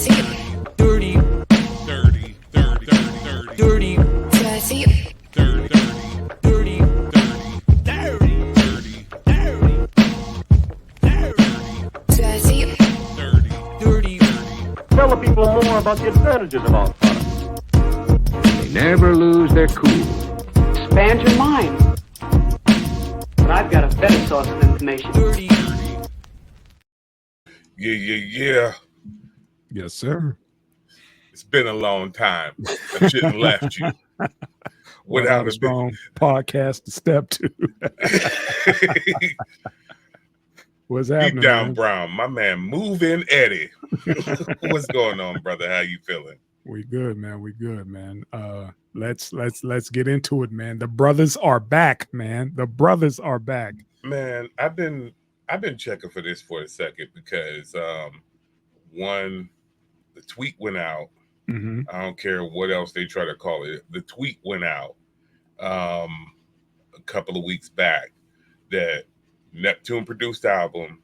dirty, dirty, dirty, dirty, dirty, dirty, dirty, dirty. Tell the people more about the advantages of our product. They never lose their cool. Expand your mind. But I've got a better source of information. Dirty. Yeah. Yes, sir. It's been a long time. I shouldn't have left you Without a strong podcast to step to. What's happening? Deep down, man? Brown, my man, Move In Eddie. What's going on, brother? How you feeling? We good, man. We good, man. Let's get into it, man. The brothers are back, man. The brothers are back. Man, I've been checking for this for a second because one, the tweet went out. Mm-hmm. I don't care what else they try to call it. The tweet went out a couple of weeks back that Neptune produced the album,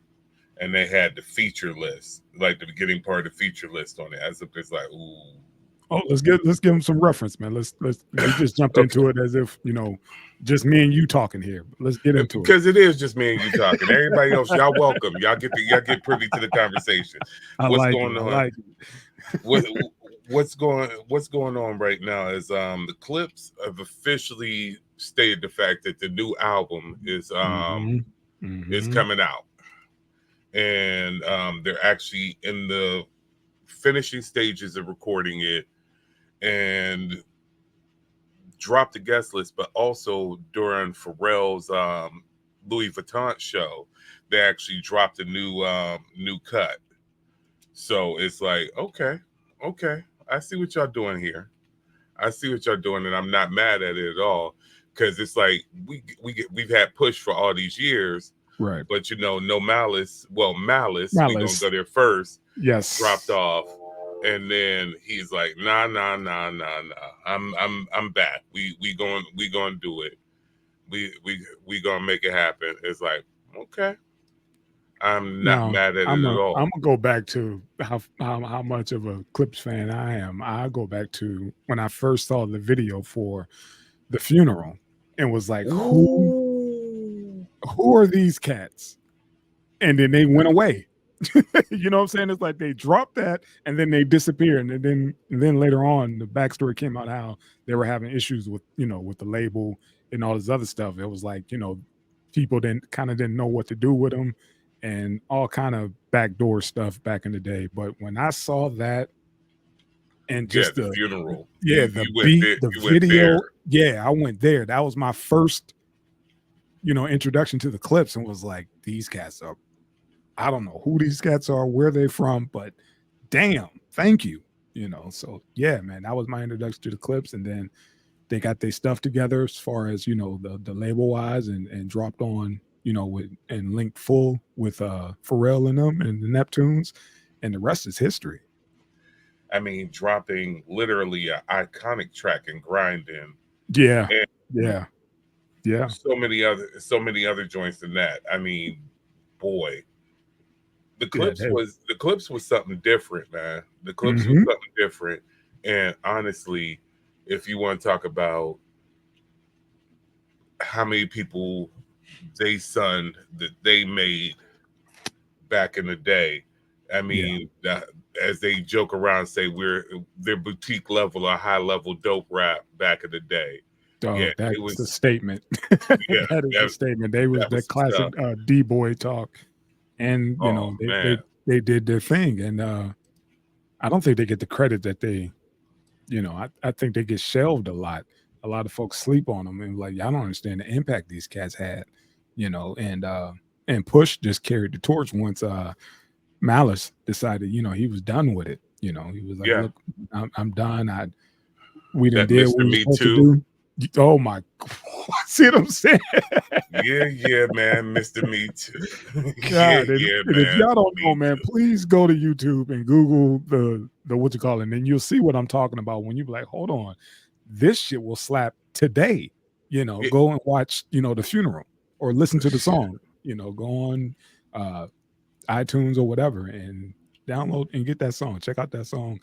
and they had the feature list, like the beginning part of the feature list on it, as if it's like, ooh. Oh, let's give them some reference, man. We just jumped into it as if just me and you talking here. Let's get into it because it is just me and you talking. Everybody else, y'all welcome. Y'all get privy to the conversation. What's going on right now is the Clipse have officially stated the fact that the new album is is coming out, and they're actually in the finishing stages of recording it, and dropped the guest list. But also during Pharrell's Louis Vuitton show, they actually dropped a new cut. So it's like, okay, I see what y'all doing here. I see what y'all doing, and I'm not mad at it at all, because it's like we've had Push for all these years, right? But no Malice. Well, Malice. We're gonna go there first. Yes, dropped off, and then he's like, nah. I'm back. We gonna do it. We gonna make it happen. It's like, okay. I'm not mad at it at all. I'm gonna go back to how much of a Clipse fan I am. I go back to when I first saw the video for the funeral and was like, who are these cats? And then they went away. You know what I'm saying? It's like they dropped that and then they disappeared. And then later on, the backstory came out how they were having issues with with the label and all this other stuff. It was like people didn't know what to do with them, and all kind of backdoor stuff back in the day. But when I saw that, and just the funeral, the video, I went there. That was my first, introduction to the Clipse, and was like, these cats are, I don't know who these cats are, where they're from, but damn, thank you. So yeah, man, that was my introduction to the Clipse, and then they got their stuff together as far as the label wise, and dropped on. And linked full with Pharrell and them and the Neptunes, and the rest is history. I mean, dropping literally an iconic track and Grinding. Yeah. So many other joints than that. I mean, boy, the Clipse was something different, man. The Clipse was something different. And honestly, if you want to talk about how many people they sunned that they made back in the day, I mean, as they joke around, say we're their boutique level or high level dope rap back in the day. That was a statement. That is a statement. They was the classic D-boy talk, and they did their thing, and I don't think they get the credit that they, I think they get shelved a lot. A lot of folks sleep on them, and like, I don't understand the impact these cats had. And Push just carried the torch once Malice decided, he was done with it. He was like, look, I'm done. We didn't do what we were supposed to do. Oh my, see what I'm saying? Yeah, man, Mr. Me Too. God, and if y'all don't know, man, please go to YouTube and Google the what you call it, and then you'll see what I'm talking about when you be like, hold on, this shit will slap today. Go and watch, the funeral. Or listen to the song, go on iTunes or whatever, and download and get that song. Check out that song,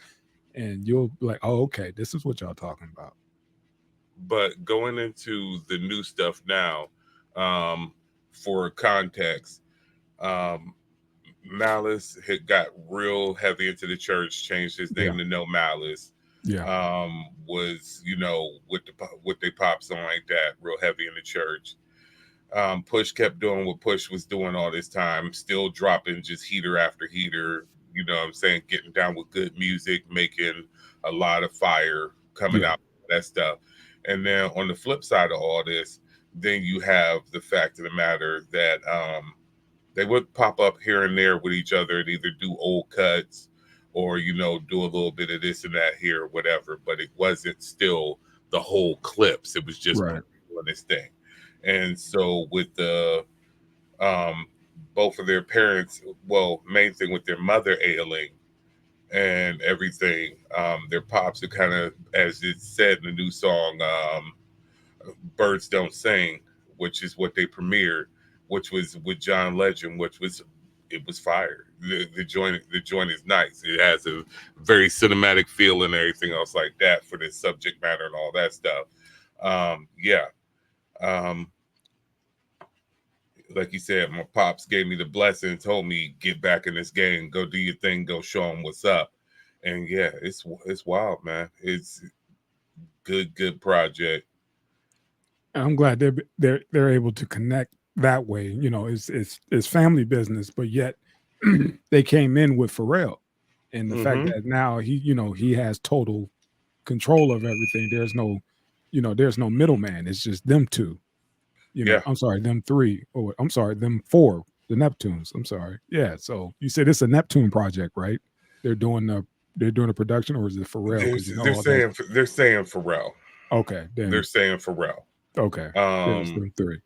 and you'll be like, oh, okay, this is what y'all talking about. But going into the new stuff now, for context, Malice had got real heavy into the church, changed his name to No Malice. Yeah. Was, you know, with they pop song like that, real heavy in the church. Push kept doing what Push was doing all this time, still dropping just heater after heater, you know what I'm saying, getting down with good music, making a lot of fire coming out, that stuff. And then on the flip side of all this, then you have the fact of the matter that they would pop up here and there with each other and either do old cuts or, you know, do a little bit of this and that here or whatever, but it wasn't still the whole Clipse. It was just doing this thing. And so with the both of their parents, well, main thing with their mother ailing and everything, their pops are kind of, as it said in the new song, Birds Don't Sing, which is what they premiered, which was with John Legend, it was fire. The joint is nice. It has a very cinematic feel and everything else like that for the subject matter and all that stuff. Like you said, my pops gave me the blessing, told me, get back in this game, go do your thing, go show them what's up. And yeah, it's wild, man. It's good project. I'm glad they're able to connect that way. You know, it's family business, but yet they came in with Pharrell, and the fact that now he has total control of everything. There's no middleman. It's just them two. I'm sorry, them three. Or I'm sorry, them four. The Neptunes. I'm sorry. Yeah. So you said it's a Neptune project, right? They're doing the production, or is it Pharrell? They're saying Pharrell. Okay. They're saying Pharrell. Okay. Them three.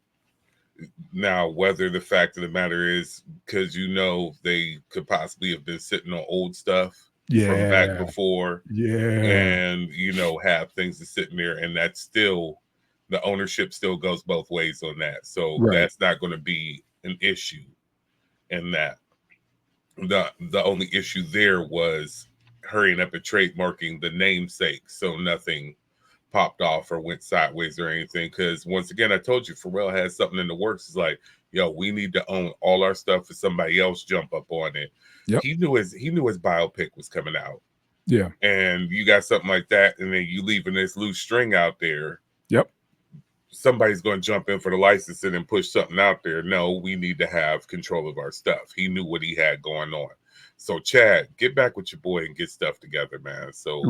Now, whether the fact of the matter is because they could possibly have been sitting on old stuff from back before, and have things that's sitting there, and that's still the ownership still goes both ways on that, so that's not going to be an issue. In that, the only issue there was hurrying up and trademarking the namesake, so nothing popped off or went sideways or anything. Because once again, I told you, Pharrell has something in the works. It's like, yo, we need to own all our stuff for somebody else jump up on it. Yep. He knew his biopic was coming out. Yeah. And you got something like that, and then you leaving this loose string out there. Yep. Somebody's going to jump in for the licensing and push something out there. No, we need to have control of our stuff. He knew what he had going on. So Chad, get back with your boy and get stuff together, man. So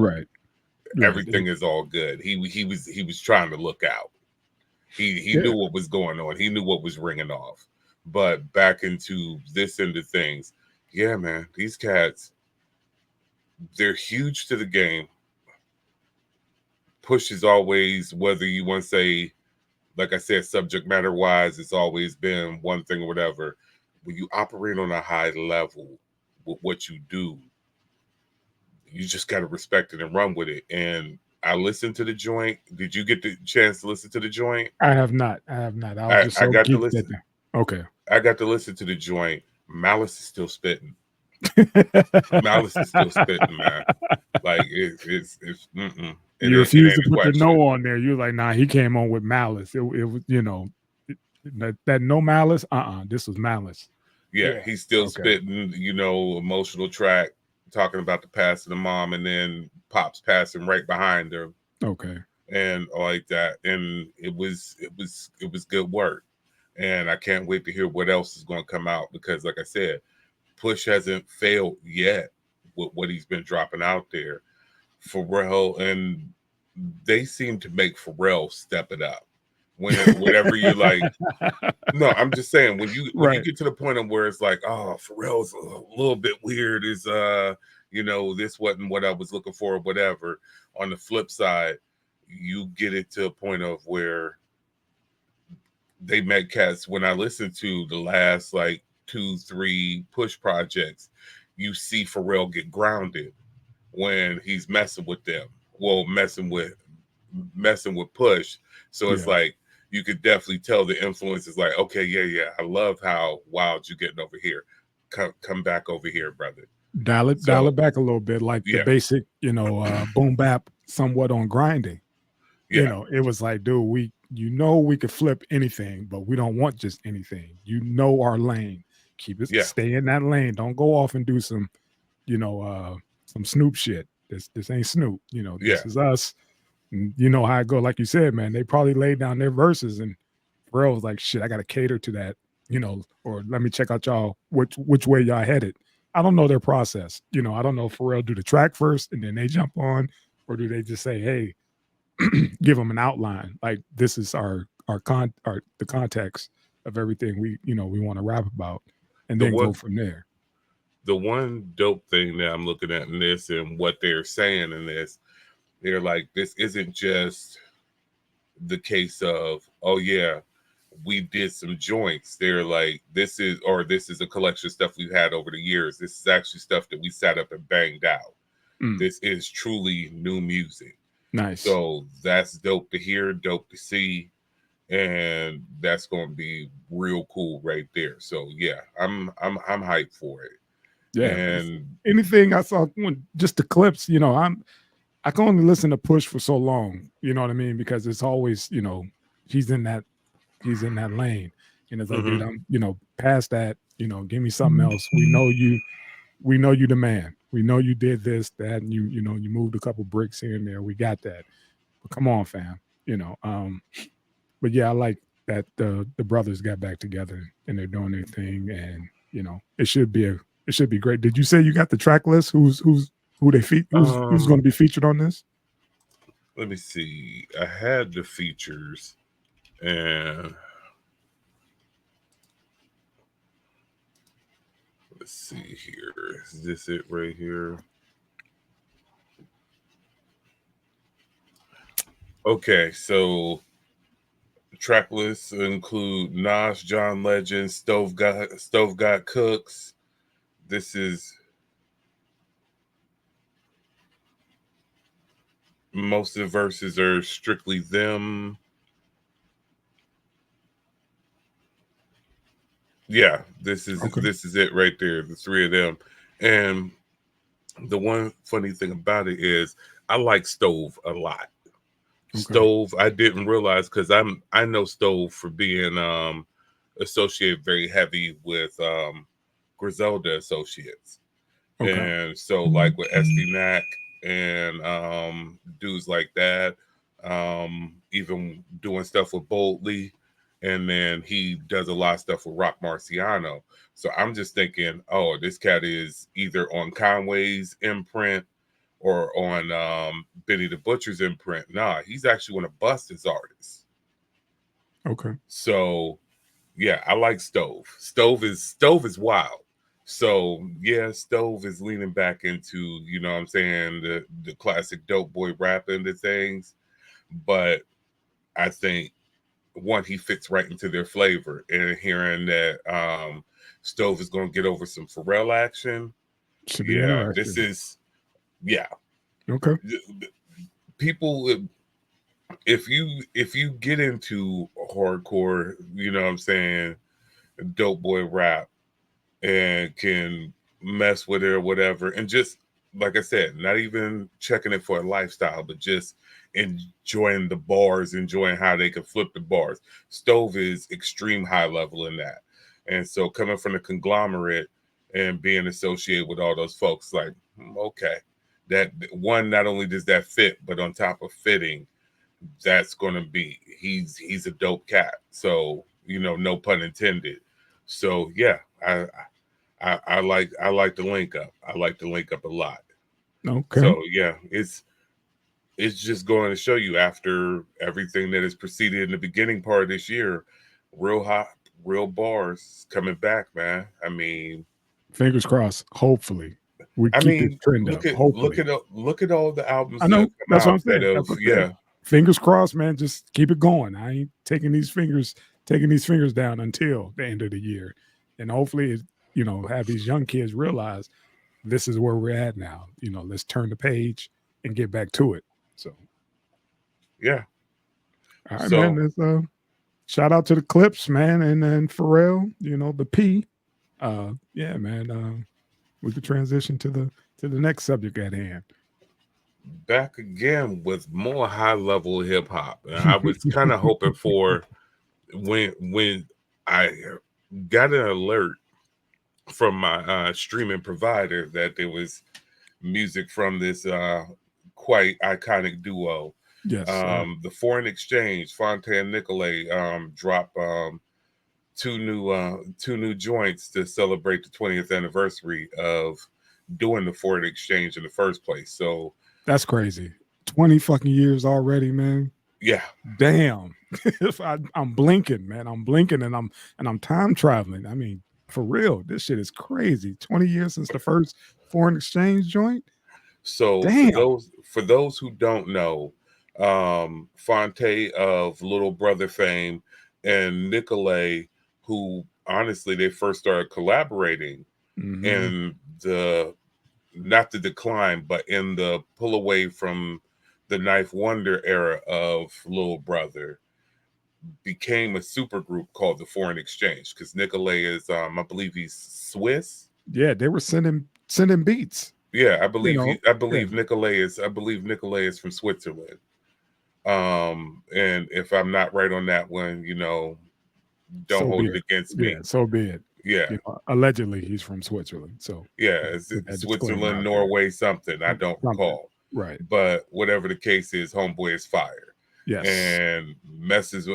everything is all good. He was trying to look out. He knew what was going on. He knew what was ringing off. But back into this end of things, yeah, man, these cats, they're huge to the game. Push is always, whether you want to say, like I said, subject matter wise, it's always been one thing or whatever. When you operate on a high level with what you do, you just got to respect it and run with it. And I listened to the joint. Did you get the chance to listen to the joint? I have not. I got to listen. Okay. I got to listen to the joint. Malice is still spitting. Malice is still spitting, man. Like it's You refuse to put the no on there. You're like, nah, he came on with Malice. It was, that no Malice. This was Malice. Yeah, he's still spitting, emotional track, talking about the passing of mom, and then Pop's passing right behind her. Okay. And all like that. And it was good work. And I can't wait to hear what else is going to come out, because like I said, Push hasn't failed yet with what he's been dropping out there. Pharrell, and they seem to make Pharrell step it up. Whenever you're like, no, I'm just saying, when you get to the point of where it's like, oh, Pharrell's a little bit weird, is this wasn't what I was looking for or whatever. On the flip side, you get it to a point of where they met cats. When I listen to the last like 2-3 Push projects, you see Pharrell get grounded when he's messing with them. Well, messing with Push. So it's like, you could definitely tell the influence is like, okay, yeah, I love how wild you getting over here. Come back over here, brother. Dial it So back a little bit, like the yeah, basic, boom bap, somewhat on grinding. yeah, It was like, dude, we could flip anything, but we don't want just anything. Our lane. Keep it, yeah, stay in that lane. Don't go off and do some, some Snoop shit. This ain't Snoop. yeah. This is us. And you know how I go. Like you said, man, they probably laid down their verses, and Pharrell was like, shit, I got to cater to that, or let me check out y'all which way y'all headed. I don't know their process. I don't know if Pharrell do the track first and then they jump on, or do they just say, hey, give them an outline, like this is the context of everything we want to rap about, and The then go one from there. the one dope thing that I'm looking at in this and what they're saying in this, they're like, this isn't just the case of, oh yeah, we did some joints. They're like, this is a collection of stuff we've had over the years. This is actually stuff that we sat up and banged out. This is truly new music. Nice. So that's dope to hear, dope to see, and that's going to be real cool right there. So yeah, I'm hyped for it. Yeah. And Anything I saw, just the clips, I can only listen to Push for so long, you know what I mean? Because it's always, he's in that lane. And it's like, dude, I'm, past that, give me something else. We know you the man. We know you did this, that, and you moved a couple bricks here and there. We got that. But come on, fam. But yeah, I like that the brothers got back together and they're doing their thing, and it should be great. Did you say you got the track list? Who's going to be featured on this? Let me see. I had the features, and let's see here. Is this it right here? Okay, so track lists include Nas, John Legend, Stove Got Cooks. This is most of the verses are strictly them. Yeah, this is it right there. The three of them. And the one funny thing about it is I like Stove a lot. Okay. Stove, I didn't realize, because I know Stove for being associated very heavy with Griselda Associates. Okay. And so like with SD Nack and dudes like that, even doing stuff with Boldly, and then he does a lot of stuff with Rock Marciano. So I'm just thinking, oh, this cat is either on Conway's imprint or on Benny the Butcher's imprint. Nah, he's actually going to bust his artists. Okay. So yeah, I like Stove. Stove is wild. So yeah, Stove is leaning back into, what I'm saying, the classic dope boy rap into things. But I think he fits right into their flavor. And hearing that Stove is going to get over some Pharrell action. Should be interesting. This is, yeah. Okay. People, if you get into hardcore, what I'm saying, dope boy rap, and can mess with it or whatever, and just like I said, not even checking it for a lifestyle, but just enjoying the bars, enjoying how they can flip the bars. Stove is extreme high level in that. And so coming from the conglomerate and being associated with all those folks, like, okay, that one, not only does that fit, but on top of fitting, that's going to be, he's a dope cat. So, no pun intended. So yeah, I like the link up. I like the link up a lot. Okay. So yeah, it's just going to show you, after everything that has preceded in the beginning part of this year, real hot, real bars coming back, man. I mean, fingers crossed. Hopefully, we keep this trend up. Hopefully, look at all the albums. I know that's what I'm saying. Yeah, fingers crossed, man. Just keep it going. I ain't taking these fingers down until the end of the year, and hopefully, have these young kids realize this is where we're at now. Let's turn the page and get back to it. So, yeah. All right, man. Let's shout out to the Clipse, man, and then Pharrell. The P. Yeah, man. we could transition to the next subject at hand. Back again with more high level hip hop. And I was kind of hoping for when I got an alert from my streaming provider that there was music from this quite iconic duo. Yes. The Foreign Exchange, Phonte and Nicolay, drop two new joints to celebrate the 20th anniversary of doing the Foreign Exchange in the first place. So that's crazy. 20 fucking years already, man. Yeah. Damn. I'm blinking, man. I'm blinking and I'm time traveling. I mean, for real, this shit is crazy. 20 years since the first Foreign Exchange joint. So for those who don't know, Phonte of Little Brother fame and Nicolay, who honestly they first started collaborating in the not the decline, but in the pull away from the Knife Wonder era of Little Brother, became a super group called the Foreign Exchange because Nicolay is I believe he's Swiss. Yeah, they were sending beats. Yeah, I believe Nicolay is from Switzerland. And if I'm not right on that one, don't hold it against me. Yeah, so be it. Yeah. Allegedly he's from Switzerland. So yeah, it's Switzerland, Norway, something. I don't recall. Right. But whatever the case is, homeboy is fire. Yes. And messes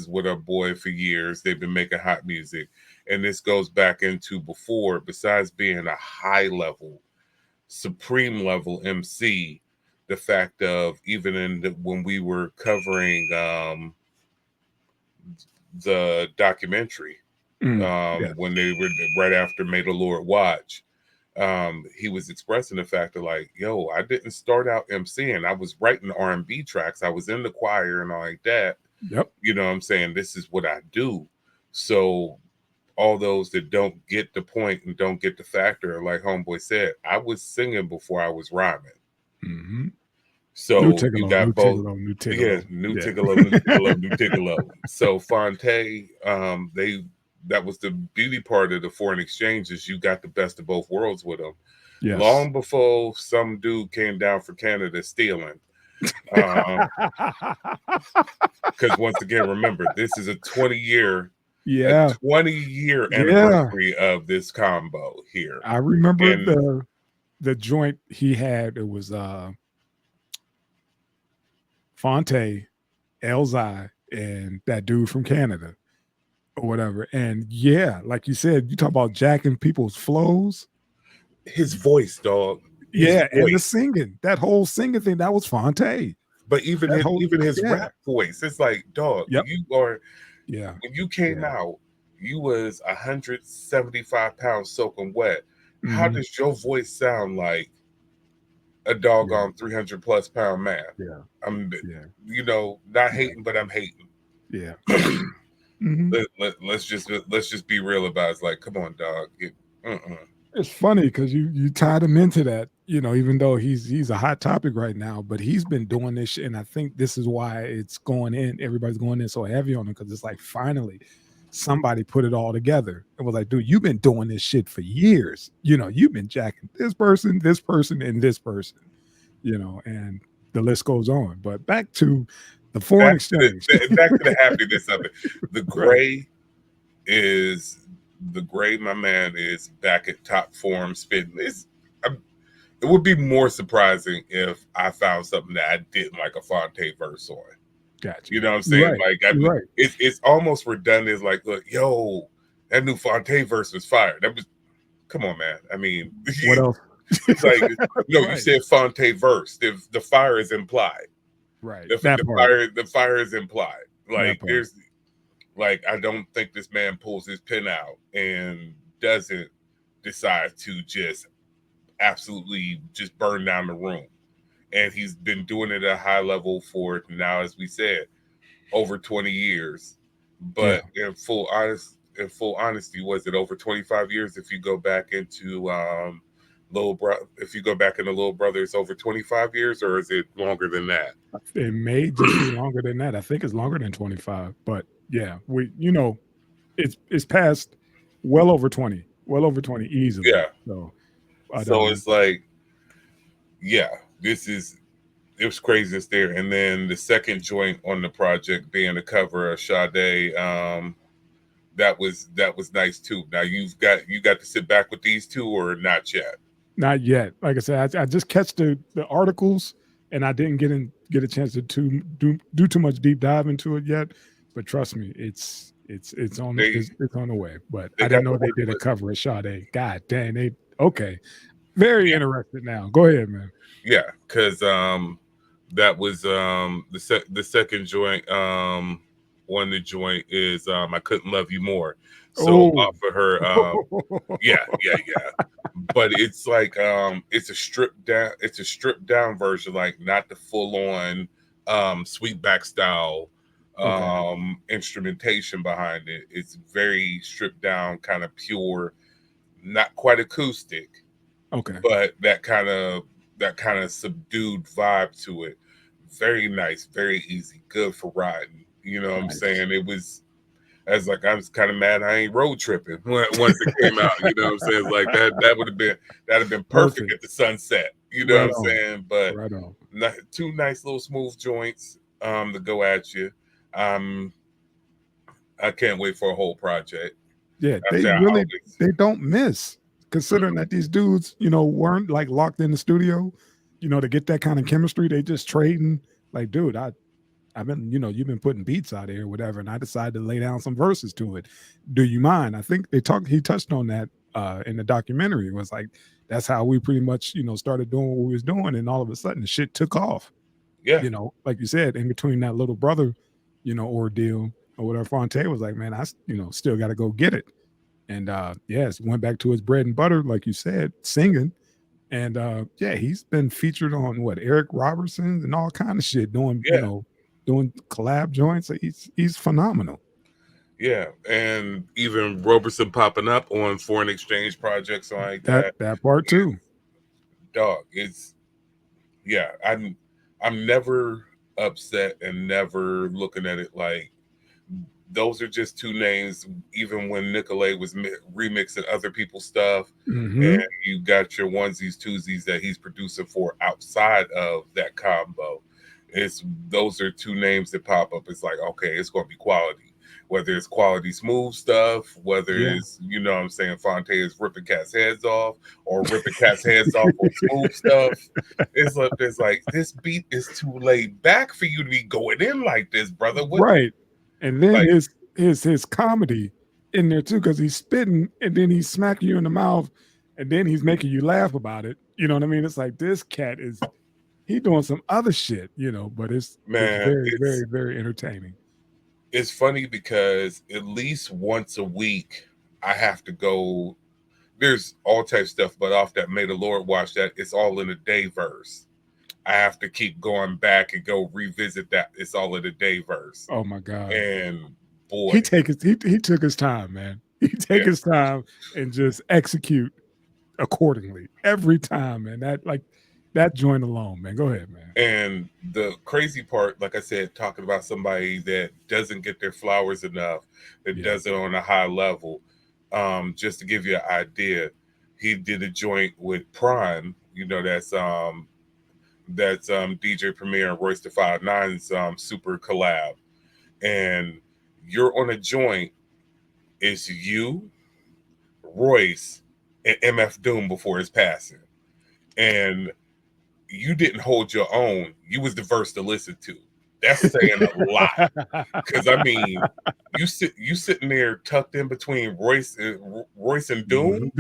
with our boy for years. They've been making hot music. And this goes back into before, besides being a high level, supreme level MC, the fact of even when we were covering the documentary, when they were right after May the Lord Watch, he was expressing the fact of like, yo, I didn't start out MCing. I was writing R&B tracks. I was in the choir and all like that. Yep. You know what I'm saying? This is what I do. So all those that don't get the point and don't get the factor, like homeboy said, I was singing before I was rhyming. Mm-hmm. So you got both. New Tigolo. So Phonte, that was the beauty part of the Foreign Exchange is you got the best of both worlds with them. Yes. Long before some dude came down for Canada stealing. Because once again, remember, this is a 20-year anniversary of this combo here. I remember the joint he had. It was Phonte, Elzai, and that dude from Canada or whatever. And yeah, like you said, you talk about jacking people's flows. His voice, dog. And the singing, that whole singing thing, that was Phonte. But even his rap voice, it's like, dog, you are. Yeah. When you came out, you was 175 pounds soaking wet. Mm-hmm. How does your voice sound like a doggone 300 plus pound man? Yeah. I'm, not hating, but I'm hating. Yeah. Let's just be real about it. It's like, come on, dog. It's funny because you tied him into that, even though he's a hot topic right now, but he's been doing this shit, and I think this is why it's going in. Everybody's going in so heavy on him because it's like finally somebody put it all together and was like, dude, you've been doing this shit for years. You've been jacking this person, and this person, and the list goes on. But back to the Foreign Exchange. Back to the happiness of it. The gray, my man, is back at top form spitting. It would be more surprising if I found something that I didn't like a Phonte verse on. Gotcha. You know what I'm saying? Right. It's almost redundant. It's like, look, yo, that new Phonte verse was fire. That was, come on, man. I mean, what else? It's like, you said Phonte verse. The fire is implied. Right. The fire is implied. Like there's, like, I don't think this man pulls his pen out and doesn't decide to just absolutely just burn down the room. And he's been doing it at a high level for now, as we said, over 20 years. But in full honesty, was it over 25 years? If you go back into Little Brother, it's over 25 years, or is it longer than that? It may just be longer than that. I think it's longer than 25. But yeah, it's past well over 20 easily. Yeah. So So it's like, yeah, it was crazy it's there. And then the second joint on the project being the cover of Sade, that was nice too. Now you got to sit back with these two or not yet? Not yet. Like I said, I just catch the articles, and I didn't get a chance to do too much deep dive into it yet. But trust me, it's on the way. But I didn't know they did a cover of Sade. God dang, okay. Very interested now. Go ahead, man. Yeah, because that was the second joint. One the joint is I Couldn't Love You More. So off of her, yeah. But it's like it's a stripped down version, like not the full on Sweetback style instrumentation behind it. It's very stripped down, kind of pure, not quite acoustic. Okay. But that kind of subdued vibe to it. Very nice, very easy, good for riding. You know what I'm saying? It was, I was kind of mad I ain't road tripping once it came out. You know what I'm saying? It's like that'd have been perfect at the sunset. You know what I'm saying? But two nice little smooth joints to go at you. I can't wait for a whole project. Yeah, they don't miss, considering that these dudes, weren't like locked in the studio, to get that kind of chemistry. They just trading. Like, dude, I've been, you've been putting beats out there or whatever, and I decided to lay down some verses to it. Do you mind? I think he touched on that in the documentary. It was like, that's how we pretty much, started doing what we was doing, and all of a sudden the shit took off. Yeah. Like you said, in between that little brother, ordeal or whatever, Phonte was like, man, I, still got to go get it. And yes, went back to his bread and butter, like you said, singing. And he's been featured on Eric Robertson's and all kind of shit, doing doing collab joints. He's phenomenal. Yeah, and even Roberson popping up on foreign exchange projects like that. That part too. Dog, I'm never upset and never looking at it like those are just two names. Even when Nicolay was remixing other people's stuff, and you got your onesies, twosies that he's producing for outside of that combo, those are two names that pop up. It's like, okay, it's going to be quality. Whether it's quality smooth stuff, whether it's, what I'm saying, Phonte is ripping cats' heads off or ripping cats' heads off on smooth stuff. It's like this beat is too laid back for you to be going in like this, brother. Right. And then his comedy in there too, because he's spitting and then he's smacking you in the mouth and then he's making you laugh about it. You know what I mean? It's like this cat he doing some other shit, but it's very, very, very entertaining. It's funny because at least once a week I have to go. There's all types of stuff, but off that May the Lord watch that, it's all in a day verse. I have to keep going back and go revisit that. It's all in a day verse. Oh my God. And boy, he took his time, man. He take his time and just execute accordingly every time, man. That joint alone, man. Go ahead, man. And the crazy part, like I said, talking about somebody that doesn't get their flowers enough, that does it on a high level. Just to give you an idea, he did a joint with Prime. That's DJ Premier and Royce da 5'9's super collab. And you're on a joint, it's you, Royce, and MF Doom before his passing. And you didn't hold your own. You was the verse to listen to. That's saying a lot. Because I mean, you sitting there tucked in between Royce and Doom.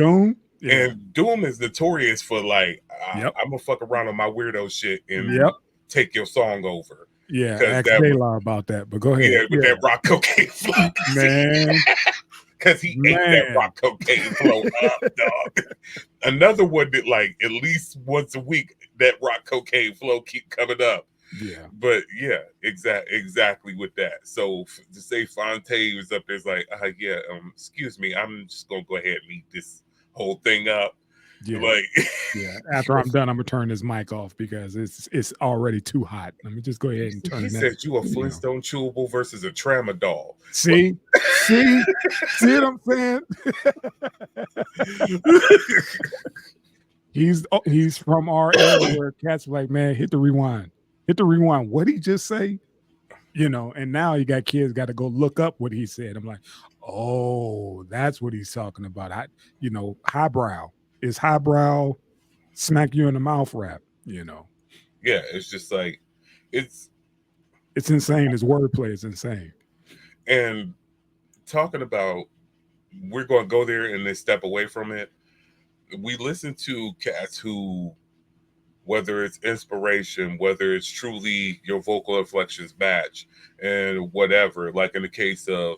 Yeah. And Doom is notorious for like, I'm gonna fuck around on my weirdo shit and take your song over. Yeah, ask J-Law about that, but go ahead. Yeah, with that rock cocaine flow. Man. Because he ate that rock cocaine flow up, dog. Another one that like at least once a week, that rock cocaine flow keep coming up. Yeah. But yeah, exactly with that. So to say Phonte was up there's like, excuse me, I'm just gonna go ahead and eat this whole thing up. Yeah. After I'm done, I'm gonna turn this mic off because it's already too hot. Let me just go ahead and turn it. He said you a Flintstone chewable versus a tramadol. See what I'm saying? He's from our era where cats were like, man, hit the rewind. What he just say? And now you got kids got to go look up what he said. I'm like, oh, that's what he's talking about. Highbrow. Is highbrow smack you in the mouth rap, Yeah, it's just like it's insane. His wordplay is insane. And talking about, we're going to go there and then step away from it. We listen to cats who, whether it's inspiration, whether it's truly your vocal inflections match, and whatever, like in the case of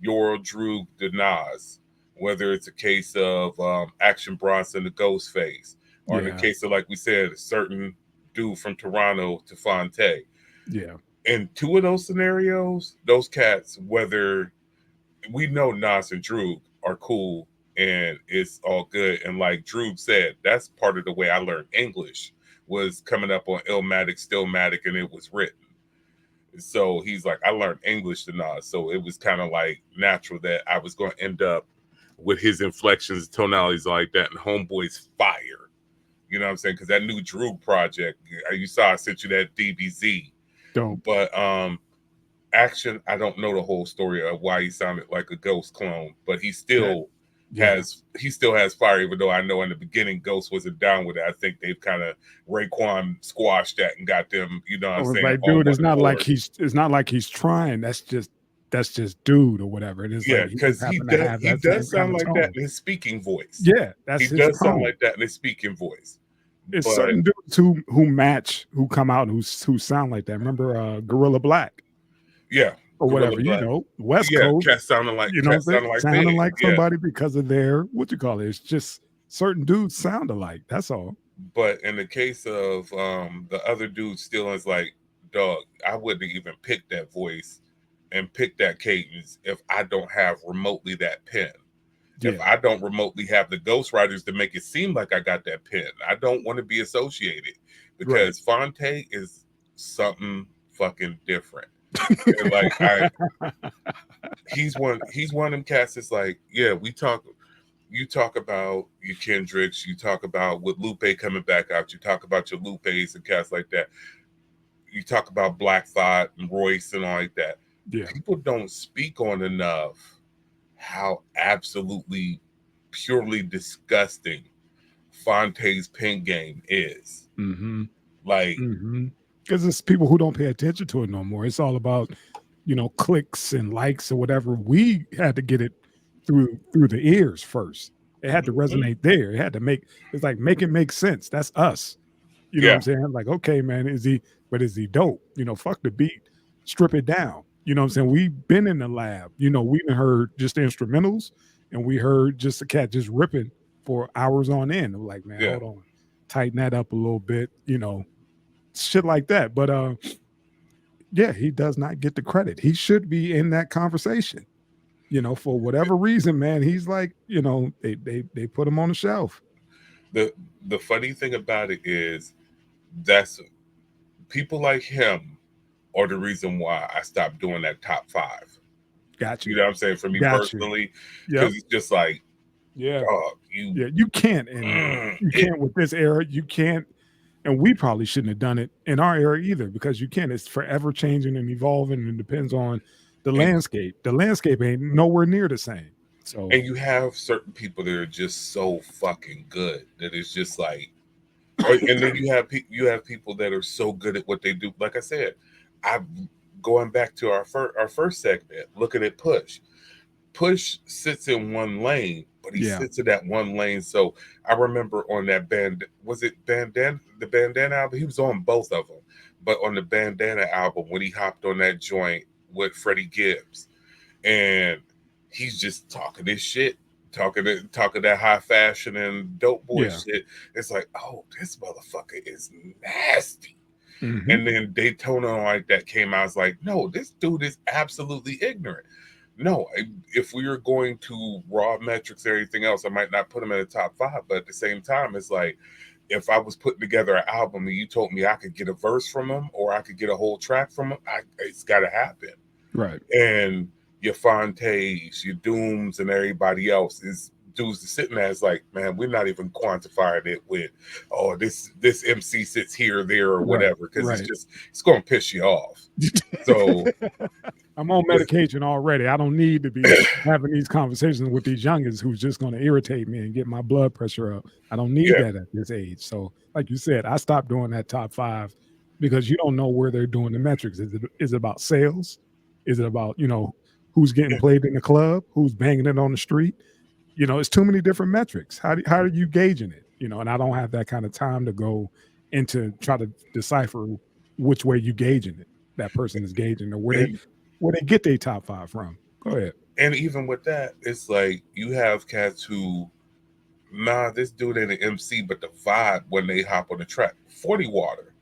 Yoral Droog the Nas, whether it's a case of Action Bronson the Ghostface, or in the case of, like we said, a certain dude from Toronto to Phonte. Yeah. In two of those scenarios, those cats, whether we know Nas and Droog are cool and it's all good. And like Droog said, that's part of the way I learned English, was coming up on Illmatic, Stillmatic, and it was written. So he's like, I learned English to Nas. So it was kind of like natural that I was going to end up with his inflections, tonalities like that, and Homeboy's fire. You know what I'm saying? Because that new Droog project, you saw I sent you that DBZ. Dope. But Action, I don't know the whole story of why he sounded like a Ghost clone, but he still has fire, even though I know in the beginning Ghost wasn't down with it. I think they've kind of Raekwon squashed that and got them, you know what I'm saying? Like, dude, it's not like he's trying. That's just dude or whatever. It is because he does sound like that in his speaking voice. Yeah, he does sound like that in his speaking voice. It's certain dudes who come out who sound like that. Remember Gorilla Black? Yeah. Or whatever, West Coast. Cats sounding like sounding like somebody because of their it's just certain dudes sound alike. That's all. But in the case of the other dude still is like, dog, I wouldn't even pick that voice and pick that cadence if I don't have remotely that pen. Yeah. If I don't remotely have the ghostwriters to make it seem like I got that pen, I don't want to be associated, because Phonte is something fucking different. And like he's one of them cats that's like, you talk about your Kendricks, you talk about with Lupe coming back out, you talk about your Lupes and cats like that, you talk about Black Thought and Royce and all like that. People don't speak on enough how absolutely purely disgusting Phonte's pen game is. Because it's people who don't pay attention to it no more. It's all about, clicks and likes or whatever. We had to get it through the ears first. It had to resonate there. It had to make it make sense. That's us. You know what I'm saying? Like, okay, man, is he dope? Fuck the beat. Strip it down. You know what I'm saying? We've been in the lab. We even heard just the instrumentals, and we heard just the cat just ripping for hours on end. We're like, man, hold on. Tighten that up a little bit, shit like that. But he does not get the credit. He should be in that conversation. For whatever reason, man, he's like, they put him on the shelf. The funny thing about it is that's people like him are the reason why I stopped doing that top 5. Gotcha. You know what I'm saying? For me personally, because it's just like, you can't, and you can't with this era. You can't, and we probably shouldn't have done it in our era either, because you can't. It's forever changing and evolving, and it depends on the landscape. The landscape ain't nowhere near the same. So, and you have certain people that are just so fucking good that it's just like, and then you have people that are so good at what they do. Like I said, I'm going back to our first segment, looking at Push. Push sits in one lane, but he sits in that one lane. So I remember on that the Bandana album, he was on both of them. But on the Bandana album, when he hopped on that joint with Freddie Gibbs, and he's just talking this shit, talking that high fashion and dope boy shit. It's like, oh, this motherfucker is nasty. And then Daytona like that came out. I was like, no, this dude is absolutely ignorant. No, if we were going to raw metrics or everything else, I might not put him in the top 5. But at the same time, it's like, if I was putting together an album and you told me I could get a verse from him or I could get a whole track from him, it's got to happen. Right. And your Phontes, your Dooms, and everybody else is dudes are sitting there is like, man, we're not even quantifying it with, oh, this MC sits here, there, or whatever, because it's going to piss you off. So I'm on medication already. I don't need to be having these conversations with these youngins who's just going to irritate me and get my blood pressure up. I don't need that at this age. So, like you said, I stopped doing that top 5 because you don't know where they're doing the metrics. Is it about sales? Is it about, who's getting played in the club? Who's banging it on the street? It's too many different metrics. How are you gauging it? And I don't have that kind of time to go into try to decipher which way you gauging it. That person is gauging or where they get their top 5 from. Go ahead. And even with that, it's like you have cats who, this dude ain't an MC, but the vibe when they hop on the track, 40 water.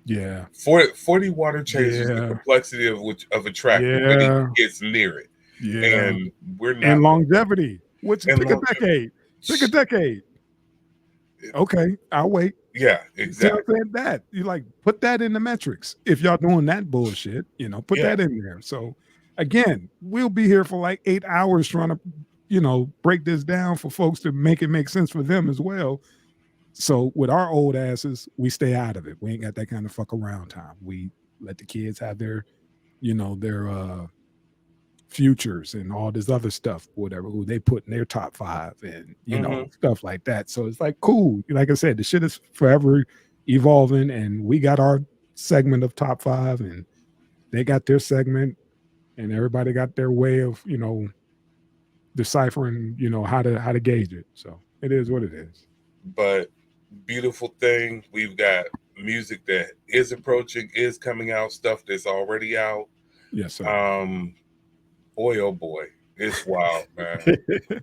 Yeah. 40 water changes the complexity of a track when he gets near it. Yeah. And we're not. And longevity. Pick a decade. Pick a decade. Okay, I'll wait. Yeah, exactly. That you put that in the metrics. If y'all doing that bullshit, put that in there. So again, we'll be here for 8 hours trying to, break this down for folks to make it make sense for them as well. So with our old asses, we stay out of it. We ain't got that kind of fuck around time. We let the kids have their, their futures and all this other stuff, whatever, who they put in their top 5 and, stuff like that. So it's cool. Like I said, the shit is forever evolving and we got our segment of top 5 and they got their segment and everybody got their way of, deciphering, how to gauge it. So it is what it is. But beautiful thing, we've got music that is approaching, is coming out, stuff that's already out. Yes, sir. Boy, oh boy, it's wild, man.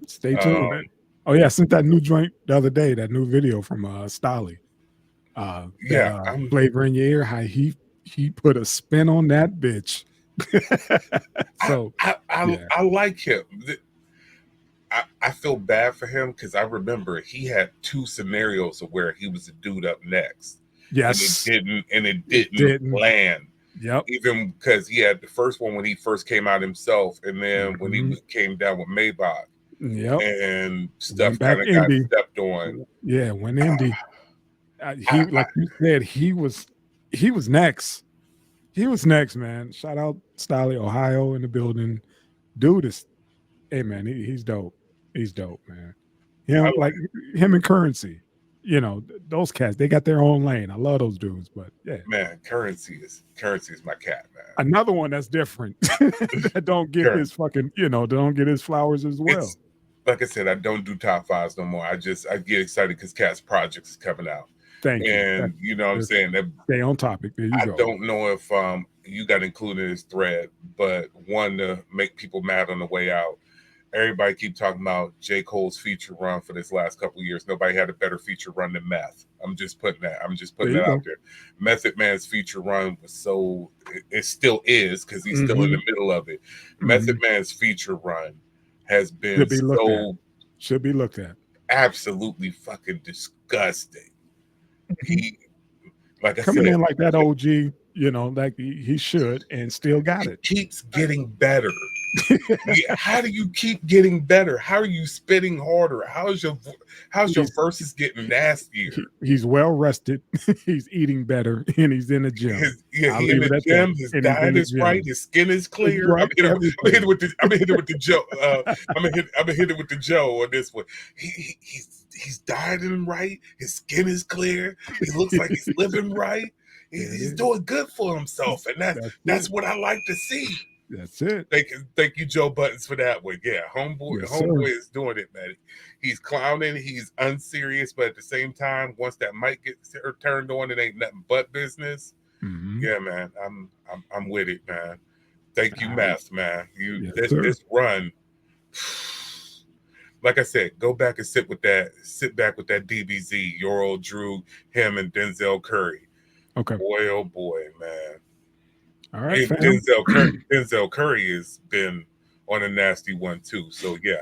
Stay tuned. Man. Oh yeah, I sent that new joint the other day, that new video from Stolly. Flavor in your ear, how he put a spin on that bitch. So I like him. I feel bad for him because I remember he had 2 scenarios of where he was a dude up next. Yes, and it didn't land. Yep. Even because he had the first one when he first came out himself, and then when he came down with Maybach. Yep. And stuff kind of got stepped on. Yeah, when indie, he like you said, he was next. He was next, man. Shout out Stolly, Ohio in the building. Dude is, hey man, he's dope. He's dope, man. Him and Currency. Those cats, they got their own lane. I love those dudes, but yeah. Man, Currency is my cat, man. Another one that's different. That don't get his fucking, don't get his flowers as well. Like I said, I don't do top 5s no more. I get excited because Cat's projects is coming out. Thank you. And you know what I'm saying? That, stay on topic. There you go. I don't know if you got included in this thread, but one to make people mad on the way out. Everybody keep talking about J. Cole's feature run for this last couple of years. Nobody had a better feature run than Meth. I'm just putting that out there. Method Man's feature run was it still is because he's still in the middle of it. Method Man's feature run has been should be looked at. Absolutely fucking disgusting. He, like I coming said, in like that OG, like he should, and still got it. Keeps getting better. How do you keep getting better? How are you spitting harder? How's your verses getting nastier? He's well rested. He's eating better, and he's in the gym. He's in the gym. His diet is right. His skin is clear. Right. I'm hit it with the Joe. I'm gonna hit it with the Joe on this one. He's dieting right. His skin is clear. He looks like he's living right. He's doing good for himself, and that's what I like to see. That's it. Thank you, Joe Buttons, for that one. Yeah, homeboy is doing it, man. He's clowning, he's unserious, but at the same time, once that mic gets turned on, it ain't nothing but business. Yeah, man, I'm with it, man. Thank you, Meth, man. This run, like I said, go back and sit back with that DBZ, your old Drew, him and Denzel Curry. Okay, boy, oh boy, man. All right, Denzel Curry has been on a nasty one too. So yeah,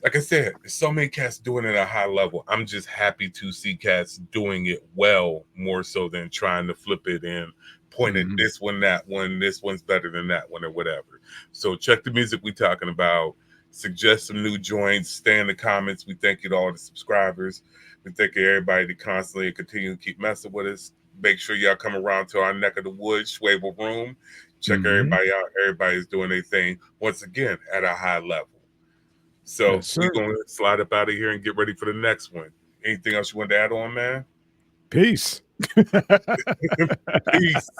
like I said, there's so many cats doing it at a high level. I'm just happy to see cats doing it well, more so than trying to flip it and point at this one, that one, this one's better than that one, or whatever. So check the music we talking about. suggest some new joints, stay in the comments. We thank you to all the subscribers. We thank everybody to constantly continue to keep messing with us. Make sure y'all come around to our neck of the woods, Schwable Room. Check everybody out. Everybody's doing their thing once again at a high level. So we're going to slide up out of here and get ready for the next one. Anything else you want to add on, man? Peace. Peace.